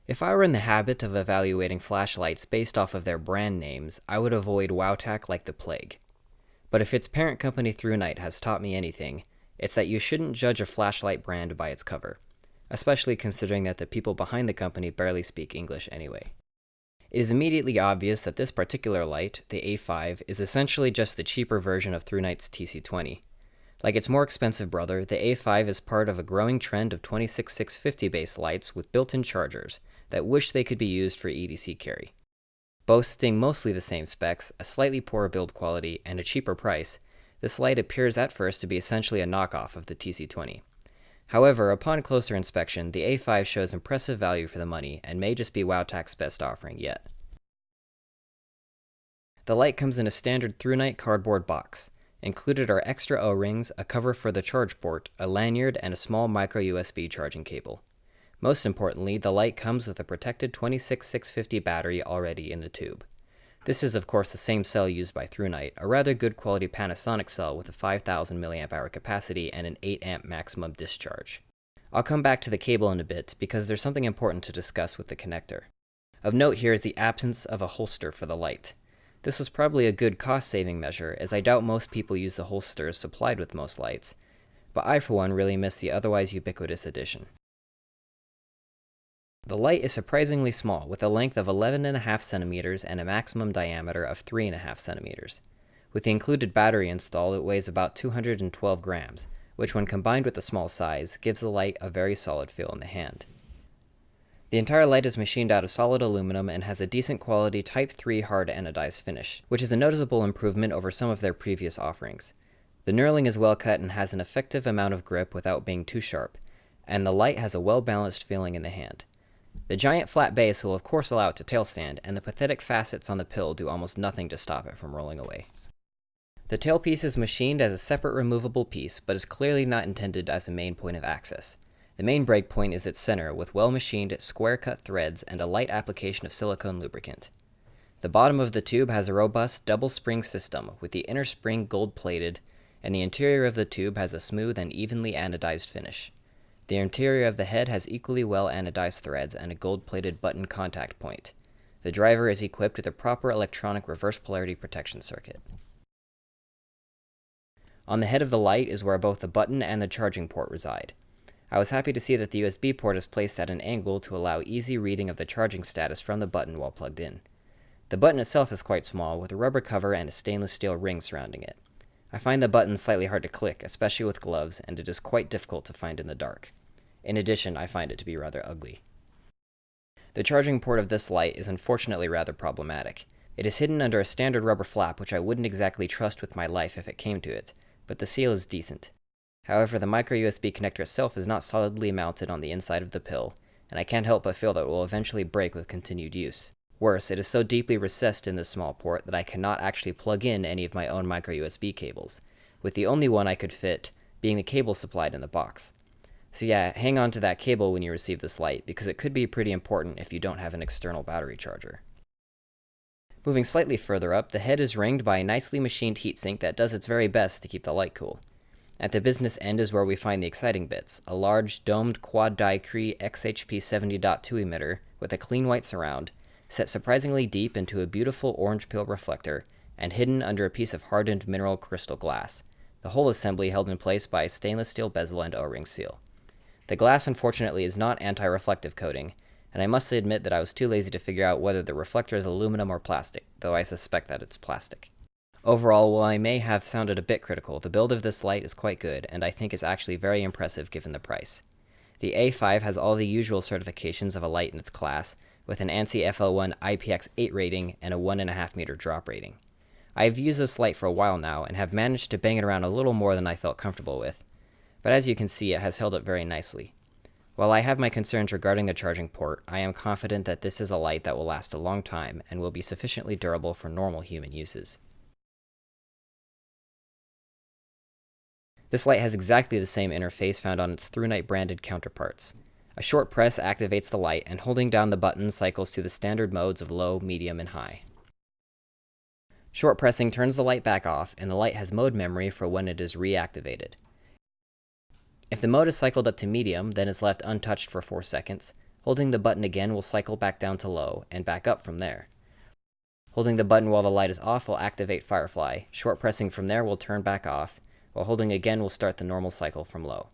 If I were in the habit of evaluating flashlights based off of their brand names, I would avoid Wowtac like the plague. But if its parent company Thrunite has taught me anything, it's that you shouldn't judge a flashlight brand by its cover, especially considering that the people behind the company barely speak English anyway. It is immediately obvious that this particular light, the A5, is essentially just the cheaper version of Thrunite's TC20. Like its more expensive brother, the A5 is part of a growing trend of 26650 base lights with built-in chargers that wish they could be used for EDC carry. Boasting mostly the same specs, a slightly poorer build quality, and a cheaper price, this light appears at first to be essentially a knockoff of the TC20. However, upon closer inspection, the A5 shows impressive value for the money and may just be Wowtac's best offering yet. The light comes in a standard Thrunite cardboard box. Included are extra O-rings, a cover for the charge port, a lanyard, and a small micro USB charging cable. Most importantly, the light comes with a protected 26650 battery already in the tube. This is of course the same cell used by Thrunite, a rather good quality Panasonic cell with a 5000 mAh capacity and an 8 amp maximum discharge. I'll come back to the cable in a bit because there's something important to discuss with the connector. Of note here is the absence of a holster for the light. This was probably a good cost-saving measure, as I doubt most people use the holsters supplied with most lights, but I for one really miss the otherwise ubiquitous addition. The light is surprisingly small, with a length of 11.5 centimeters and a maximum diameter of 3.5 centimeters. With the included battery installed, it weighs about 212 grams, which when combined with the small size, gives the light a very solid feel in the hand. The entire light is machined out of solid aluminum and has a decent quality Type 3 hard anodized finish, which is a noticeable improvement over some of their previous offerings. The knurling is well cut and has an effective amount of grip without being too sharp, and the light has a well-balanced feeling in the hand. The giant flat base will of course allow it to tailstand, and the pathetic facets on the pill do almost nothing to stop it from rolling away. The tailpiece is machined as a separate removable piece, but is clearly not intended as a main point of access. The main break point is its center, with well-machined, square-cut threads and a light application of silicone lubricant. The bottom of the tube has a robust double-spring system, with the inner spring gold-plated, and the interior of the tube has a smooth and evenly anodized finish. The interior of the head has equally well anodized threads and a gold-plated button contact point. The driver is equipped with a proper electronic reverse polarity protection circuit. On the head of the light is where both the button and the charging port reside. I was happy to see that the USB port is placed at an angle to allow easy reading of the charging status from the button while plugged in. The button itself is quite small, with a rubber cover and a stainless steel ring surrounding it. I find the button slightly hard to click, especially with gloves, and it is quite difficult to find in the dark. In addition, I find it to be rather ugly. The charging port of this light is unfortunately rather problematic. It is hidden under a standard rubber flap which I wouldn't exactly trust with my life if it came to it, but the seal is decent. However, the micro USB connector itself is not solidly mounted on the inside of the pill, and I can't help but feel that it will eventually break with continued use. Worse, it is so deeply recessed in this small port that I cannot actually plug in any of my own micro USB cables, with the only one I could fit being the cable supplied in the box. So yeah, hang on to that cable when you receive this light, because it could be pretty important if you don't have an external battery charger. Moving slightly further up, the head is ringed by a nicely machined heatsink that does its very best to keep the light cool. At the business end is where we find the exciting bits, a large domed quad-die Cree XHP70.2 emitter with a clean white surround, set surprisingly deep into a beautiful orange peel reflector, and hidden under a piece of hardened mineral crystal glass, the whole assembly held in place by a stainless steel bezel and O-ring seal. The glass unfortunately is not anti-reflective coating, and I must admit that I was too lazy to figure out whether the reflector is aluminum or plastic, though I suspect that it's plastic. Overall, while I may have sounded a bit critical, the build of this light is quite good, and I think is actually very impressive given the price. The A5 has all the usual certifications of a light in its class, with an ANSI FL1 IPX8 rating and a 1.5 meter drop rating. I have used this light for a while now, and have managed to bang it around a little more than I felt comfortable with, but as you can see, it has held up very nicely. While I have my concerns regarding the charging port, I am confident that this is a light that will last a long time, and will be sufficiently durable for normal human uses. This light has exactly the same interface found on its Thrunite branded counterparts. A short press activates the light, and holding down the button cycles through the standard modes of low, medium, and high. Short pressing turns the light back off, and the light has mode memory for when it is reactivated. If the mode is cycled up to medium, then is left untouched for 4 seconds, Holding the button again will cycle back down to low, and back up from there. Holding the button while the light is off will activate Firefly. Short pressing from there will turn back off, while holding again will start the normal cycle from low.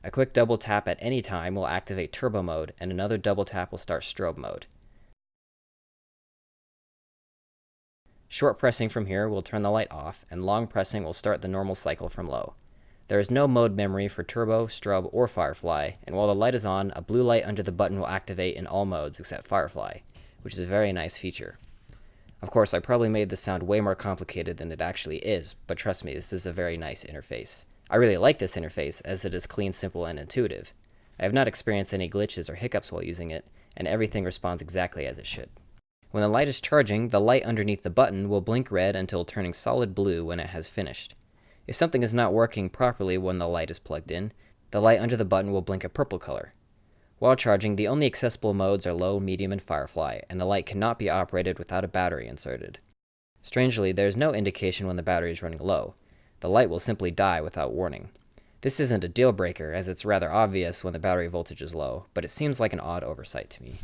A quick double tap at any time will activate Turbo mode, and another double tap will start Strobe mode. Short pressing from here will turn the light off, and long pressing will start the normal cycle from low. There is no mode memory for Turbo, Strobe, or Firefly, and while the light is on, a blue light under the button will activate in all modes except Firefly, which is a very nice feature. Of course, I probably made this sound way more complicated than it actually is, but trust me, this is a very nice interface. I really like this interface, as it is clean, simple, and intuitive. I have not experienced any glitches or hiccups while using it, and everything responds exactly as it should. When the light is charging, the light underneath the button will blink red until turning solid blue when it has finished. If something is not working properly when the light is plugged in, the light under the button will blink a purple color. While charging, the only accessible modes are low, medium, and Firefly, and the light cannot be operated without a battery inserted. Strangely, there is no indication when the battery is running low. The light will simply die without warning. This isn't a deal breaker, as it's rather obvious when the battery voltage is low, but it seems like an odd oversight to me.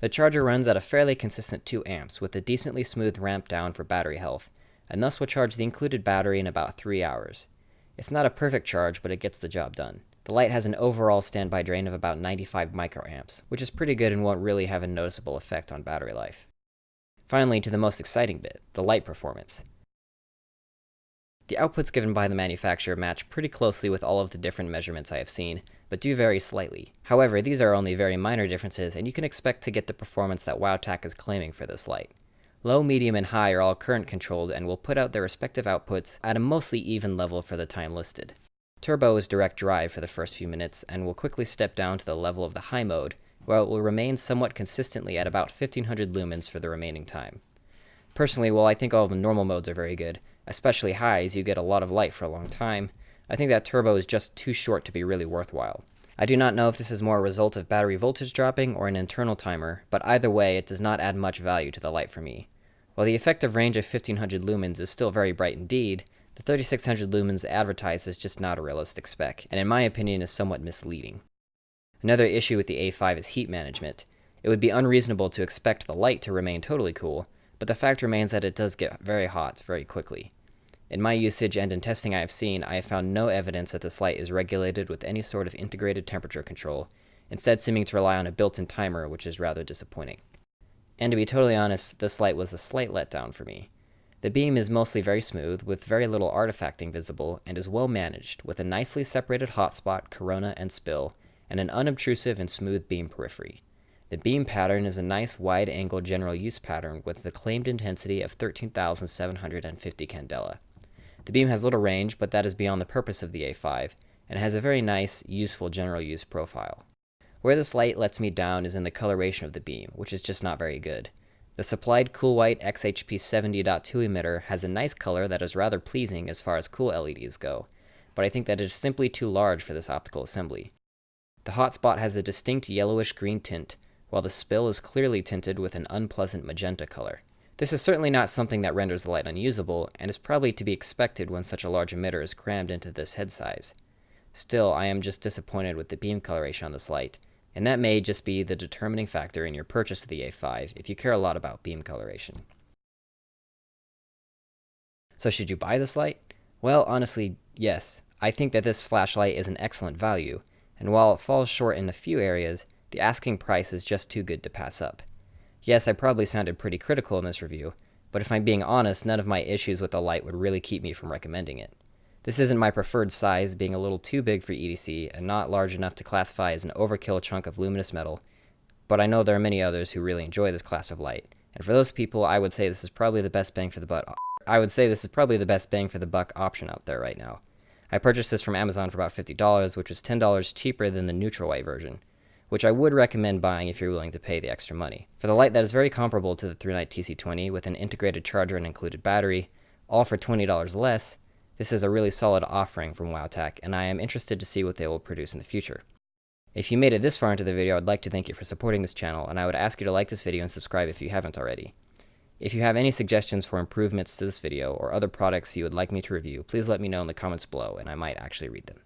The charger runs at a fairly consistent 2 amps with a decently smooth ramp down for battery health, and thus will charge the included battery in about 3 hours. It's not a perfect charge, but it gets the job done. The light has an overall standby drain of about 95 microamps, which is pretty good and won't really have a noticeable effect on battery life. Finally, to the most exciting bit, the light performance. The outputs given by the manufacturer match pretty closely with all of the different measurements I have seen, but do vary slightly. However, these are only very minor differences, and you can expect to get the performance that Wowtac is claiming for this light. Low, medium, and high are all current controlled and will put out their respective outputs at a mostly even level for the time listed. Turbo is direct drive for the first few minutes and will quickly step down to the level of the high mode, where it will remain somewhat consistently at about 1500 lumens for the remaining time. Personally, while I think all of the normal modes are very good, especially highs, you get a lot of light for a long time, I think that Turbo is just too short to be really worthwhile. I do not know if this is more a result of battery voltage dropping or an internal timer, but either way, it does not add much value to the light for me. While the effective range of 1500 lumens is still very bright indeed, the 3600 lumens advertised is just not a realistic spec, and in my opinion is somewhat misleading. Another issue with the A5 is heat management. It would be unreasonable to expect the light to remain totally cool, but the fact remains that it does get very hot very quickly. In my usage and in testing I have found no evidence that this light is regulated with any sort of integrated temperature control, instead seeming to rely on a built-in timer, which is rather disappointing. And to be totally honest, this light was a slight letdown for me. The beam is mostly very smooth, with very little artifacting visible, and is well managed, with a nicely separated hotspot, corona, and spill, and an unobtrusive and smooth beam periphery. The beam pattern is a nice wide-angle general use pattern with the claimed intensity of 13,750 candela. The beam has little range, but that is beyond the purpose of the A5, and has a very nice, useful general use profile. Where this light lets me down is in the coloration of the beam, which is just not very good. The supplied cool white XHP 70.2 emitter has a nice color that is rather pleasing as far as cool LEDs go, but I think that it is simply too large for this optical assembly. The hotspot has a distinct yellowish green tint, while the spill is clearly tinted with an unpleasant magenta color. This is certainly not something that renders the light unusable, and is probably to be expected when such a large emitter is crammed into this head size. Still, I am just disappointed with the beam coloration on this light, and that may just be the determining factor in your purchase of the A5 if you care a lot about beam coloration. So should you buy this light? Well, honestly, yes. I think that this flashlight is an excellent value, and while it falls short in a few areas, the asking price is just too good to pass up. Yes, I probably sounded pretty critical in this review, but if I'm being honest, none of my issues with the light would really keep me from recommending it. This isn't my preferred size, being a little too big for EDC and not large enough to classify as an overkill chunk of luminous metal, but I know there are many others who really enjoy this class of light, and for those people, I would say this is probably the best bang for the buck. Option out there right now. I purchased this from Amazon for about $50, which was $10 cheaper than the neutral white version, which I would recommend buying if you're willing to pay the extra money. For the light that is very comparable to the Thrunite TC20 with an integrated charger and included battery, all for $20 less, this is a really solid offering from Wowtac, and I am interested to see what they will produce in the future. If you made it this far into the video, I'd like to thank you for supporting this channel, and I would ask you to like this video and subscribe if you haven't already. If you have any suggestions for improvements to this video or other products you would like me to review, please let me know in the comments below, and I might actually read them.